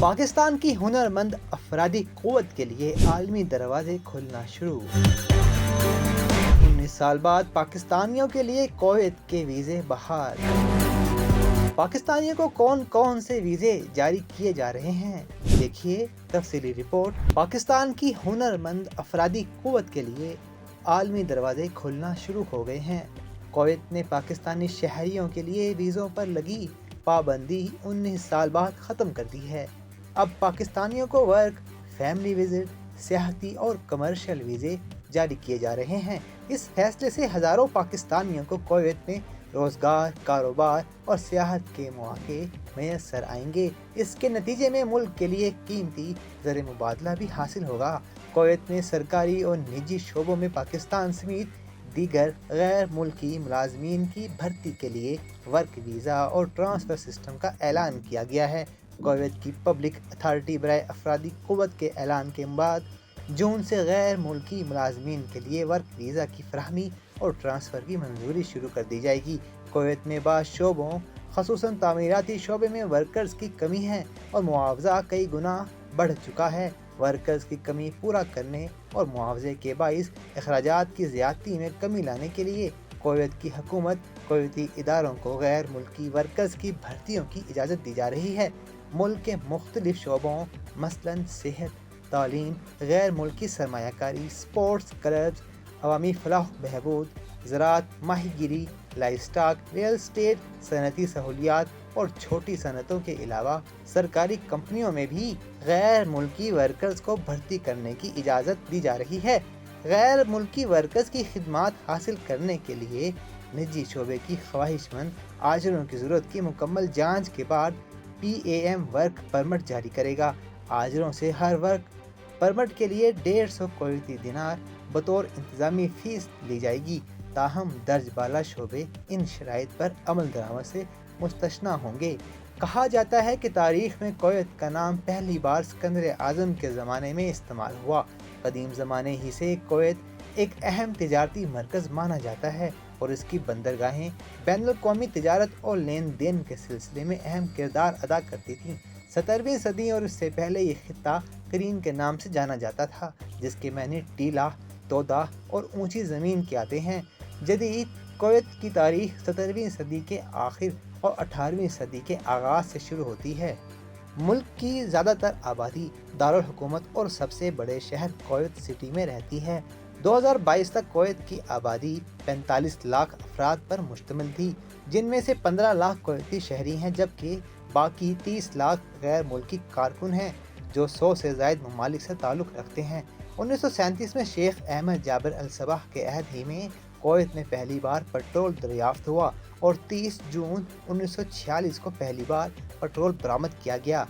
पाकिस्तान की हुनरमंद अफरादी क़ुव्वत के लिए आलमी दरवाजे खुलना शुरू। 19 साल बाद पाकिस्तानियों के लिए कुवैत के वीज़े बहाल। पाकिस्तानियों को कौन कौन से वीज़े जारी किए जा रहे हैं, देखिए तफसीली रिपोर्ट। पाकिस्तान की हुनरमंद अफरादी क़ुव्वत के लिए आलमी दरवाजे खुलना शुरू हो गए हैं। कुवैत ने पाकिस्तानी शहरियों के लिए वीज़ों पर लगी पाबंदी 19 साल बाद ख़त्म कर दी है। अब पाकिस्तानियों को वर्क, फैमिली विजिट, सियाहती और कमर्शियल वीज़े जारी किए जा रहे हैं। इस फैसले से हज़ारों पाकिस्तानियों को कुवैत में रोज़गार, कारोबार और सियाहत के मौके मैसर आएंगे। इसके नतीजे में मुल्क के लिए कीमती ज़र मुबादला भी हासिल होगा। कुवैत में सरकारी और निजी शोबों में पाकिस्तान समेत दीगर गैर मुल्की मुलाजमीन की भर्ती के लिए वर्क वीज़ा और ट्रांसफ़र सिस्टम का ऐलान किया गया है। कुवैत की पब्लिक अथॉरिटी बराए अफरादी क़ुव्वत के ऐलान के बाद जून से गैर मुल्की मुलाजमीन के लिए वर्क वीज़ा की फराहमी और ट्रांसफ़र की मंजूरी शुरू कर दी जाएगी। कुवैत में बाज़ शोबों ख़ुसूसन तामीराती शोबे में वर्कर्स की कमी है और मुआवजा कई गुना बढ़ चुका है। वर्कर्स की कमी पूरा करने और मुआवजे के बाइस अखराजात की ज़्यादती में कमी लाने के लिए कुवैत की हुकूमत कुवैती इदारों को गैर मुल्की वर्कर्स की भर्तियों की इजाज़त दी जा रही है। मुल्क के मुख्तलिफ शोबों मसलन सेहत, तालीम, गैर मुल्की सरमायाकारी, स्पोर्ट्स क्लब्स, अवामी फलाह बहबूद, ज़राअत, माहीगीरी, लाइव स्टॉक, रियल एस्टेट, सनती सहूलियात और छोटी सनतों के अलावा सरकारी कंपनियों में भी गैर मुल्की वर्कर्स को भर्ती करने की इजाज़त दी जा रही है। गैर मुल्की वर्कर्स की खिदमात हासिल करने के लिए निजी शोबे की ख्वाहिशमंद आजरों की ज़रूरत की मुकम्मल जांच के बाद PAM वर्क परमिट जारी करेगा। आजरों से हर वर्क परमिट के लिए 150 कुवैती दिनार बतौर इंतज़ामी फ़ीस ली जाएगी। ताहम दर्ज बाला शोबे इन शराइत पर अमल दरामद से मुस्तस्ना होंगे। कहा जाता है कि तारीख़ में कुवैत का नाम पहली बार सिकंदर आज़म के ज़माने में इस्तेमाल हुआ। कदीम ज़माने ही से कुवैत एक अहम तिजारती मरकज़ माना जाता है और इसकी बंदरगाहें बैनुल-अक़वामी तिजारत और लेन देन के सिलसिले में अहम किरदार अदा करती थीं। 17वीं सदी और इससे पहले ये खित्ता करीन के नाम से जाना जाता था, जिसके माने टीला, तोदा और ऊंची ज़मीन के आते हैं। जदीद कुवैत की तारीख़ 17वीं सदी के आखिर और 18वीं सदी के आगाज़ से शुरू होती है। मुल्क की ज़्यादातर आबादी दारुल हुकूमत और सबसे बड़े शहर कुवैत सिटी में रहती है। 2022 तक कुवैत की आबादी 45 लाख अफराद पर मुश्तमिल थी, जिनमें से 15 लाख कुवैती शहरी हैं, जबकि बाकी 30 लाख गैर मुल्की कारकुन हैं जो 100 से ज़ायद ममालिक से ताल्लुक़ रखते हैं। 1937 में शेख अहमद जाबिर अल सबाह के अहद ही में कुवैत में पहली बार पेट्रोल दरियाफ्त हुआ और 30 जून 1946 को पहली बार पेट्रोल बरामद किया गया।